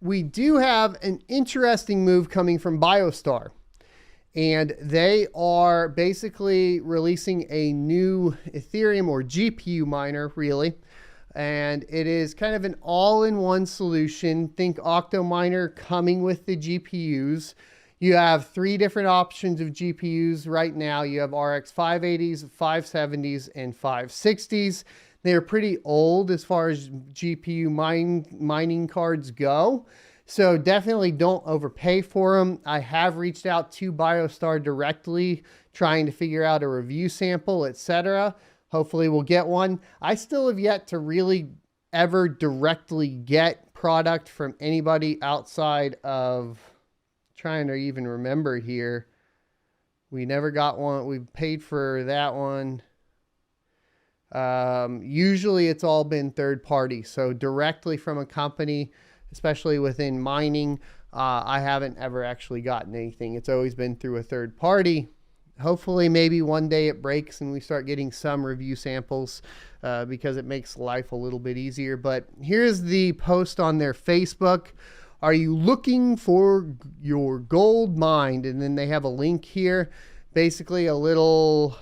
we do have an interesting move coming from Biostar. And they are basically releasing a new Ethereum or GPU miner, really. And it is kind of an all-in-one solution. Think Octominer coming with the GPUs. You have 3 different options of GPUs right now. You have RX 580s, 570s, and 560s. They're pretty old as far as GPU mining cards go. So definitely don't overpay for them. I have reached out to Biostar directly, trying to figure out a review sample, etc. Hopefully we'll get one. I still have yet to really ever directly get product from anybody outside of, trying to even remember here. We never got one. We paid for that one. Usually it's all been third party. So directly from a company, especially within mining, I haven't ever actually gotten anything. It's always been through a third party. Hopefully maybe one day it breaks and we start getting some review samples because it makes life a little bit easier. But here's the post on their Facebook. Are you looking for your gold mined? And then they have a link here, basically a little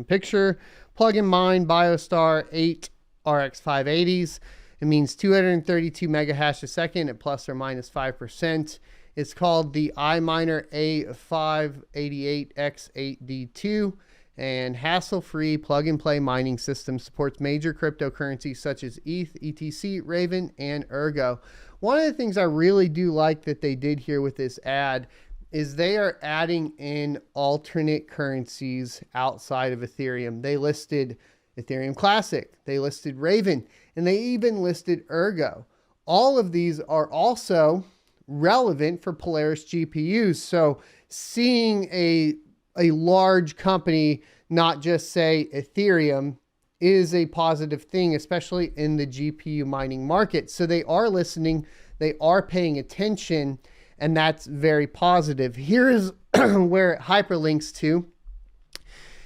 picture. Plug and mine Biostar 8 RX 580s. It means 232 mega hash a second at plus or minus 5%. It's called the Iminer A588X8D2, and hassle-free plug-and-play mining system, supports major cryptocurrencies such as ETH, ETC, Raven, and Ergo. One of the things I really do like that they did here with this ad is they are adding in alternate currencies outside of Ethereum. They listed Ethereum Classic, they listed Raven, and they even listed Ergo. All of these are also relevant for Polaris GPUs. So seeing a large company not just say Ethereum is a positive thing, especially in the GPU mining market. So they are listening, they are paying attention, and that's very positive. Here is where it hyperlinks to.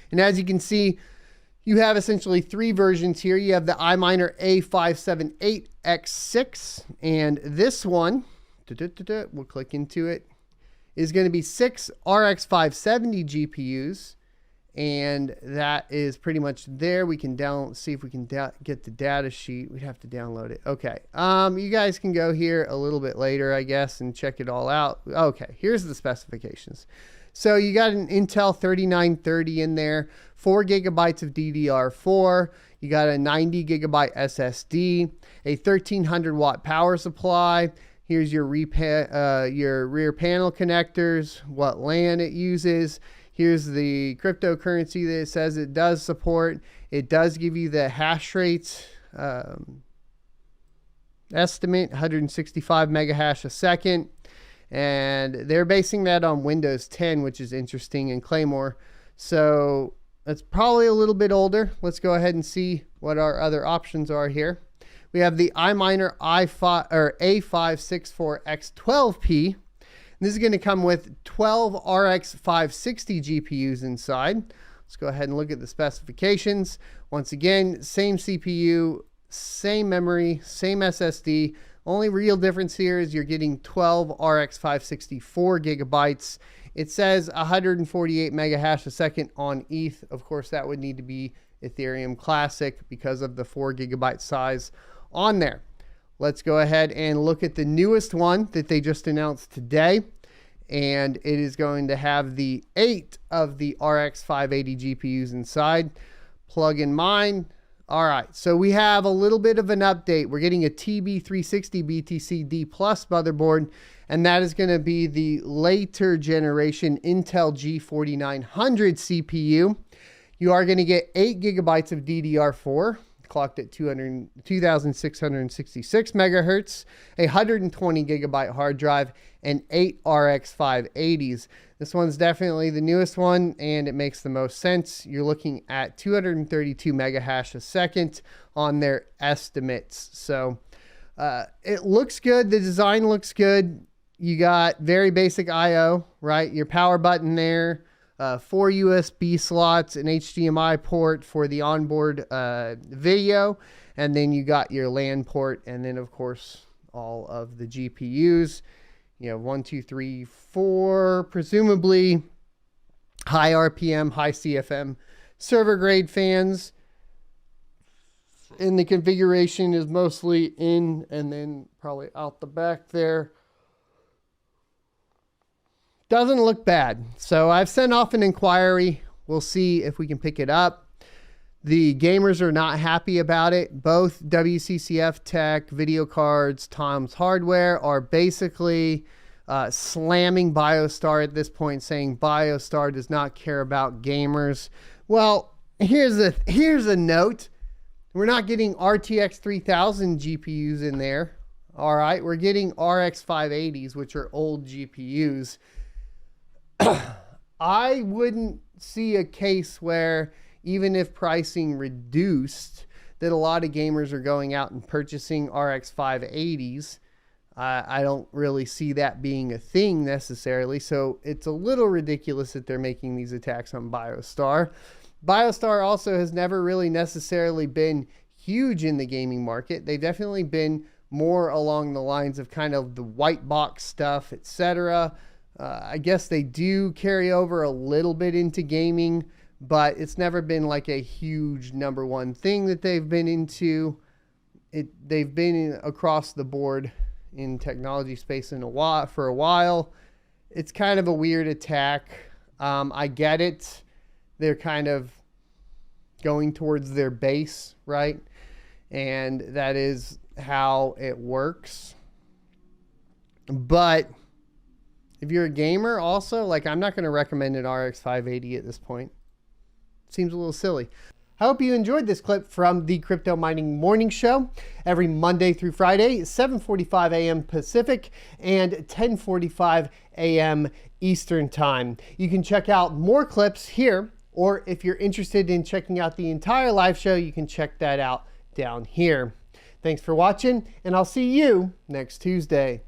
And as you can see, you have essentially 3 versions here. You have the Iminer A578X6, and this one, we'll click into it, is going to be 6 RX 570 GPUs, and that is pretty much there. We can see if we can get the data sheet. We'd have to download it. Okay. You guys can go here a little bit later, I guess, and check it all out. Okay, here's the specifications. So you got an Intel 3930 in there, 4 gigabytes of DDR4. You got a 90 gigabyte SSD, a 1300 watt power supply. Here's your rear panel connectors, what LAN it uses. Here's the cryptocurrency that it says it does support. It does give you the hash rates estimate, 165 mega hash a second. And they're basing that on Windows 10, which is interesting, and Claymore. So it's probably a little bit older. Let's go ahead and see what our other options are here. We have the Iminer A564X12P. This is going to come with 12 RX 560 GPUs inside. Let's go ahead and look at the specifications. Once again, same CPU, same memory, same SSD. Only real difference here is you're getting 12 RX 564 gigabytes. It says 148 mega hash a second on ETH. Of course, that would need to be Ethereum Classic because of the 4 gigabyte size on there. Let's go ahead and look at the newest one that they just announced today. And it is going to have the 8 of the RX 580 GPUs inside. Plug and mine. All right, so we have a little bit of an update. We're getting a TB360 BTC D Plus motherboard, and that is going to be the later generation Intel G4900 CPU. You are going to get 8 gigabytes of DDR4, clocked at 2,666 megahertz, a 120 gigabyte hard drive, and 8 RX 580s. This one's definitely the newest one, and it makes the most sense. You're looking at 232 mega hash a second on their estimates. So it looks good. The design looks good. You got very basic I/O, right? Your power button there, 4 USB slots, an HDMI port for the onboard video, and then you got your LAN port, and then of course all of the GPUs. You know, 1, 2, 3, 4, presumably high RPM, high CFM server grade fans. And the configuration is mostly in and then probably out the back there. Doesn't look bad. So I've sent off an inquiry. We'll see if we can pick it up. The gamers are not happy about it. Both WCCF Tech, Video Cards, Tom's Hardware are basically slamming Biostar at this point, saying Biostar does not care about gamers. Well, here's a note. We're not getting RTX 3000 GPUs in there. All right, we're getting RX 580s, which are old GPUs. I wouldn't see a case where, even if pricing reduced, that a lot of gamers are going out and purchasing RX 580s. I don't really see that being a thing necessarily. So it's a little ridiculous that they're making these attacks on Biostar. Biostar also has never really necessarily been huge in the gaming market. They've definitely been more along the lines of kind of the white box stuff, etc. I guess they do carry over a little bit into gaming, but it's never been like a huge number one thing that they've been into. They've been across the board in technology space for a while. It's kind of a weird attack. I get it. They're kind of going towards their base, right? And that is how it works. But if you're a gamer also, like, I'm not going to recommend an RX 580 at this point. Seems a little silly. I hope you enjoyed this clip from the Crypto Mining Morning Show every Monday through Friday, 7:45 a.m. Pacific and 10:45 a.m. Eastern Time. You can check out more clips here, or if you're interested in checking out the entire live show, you can check that out down here. Thanks for watching, and I'll see you next Tuesday.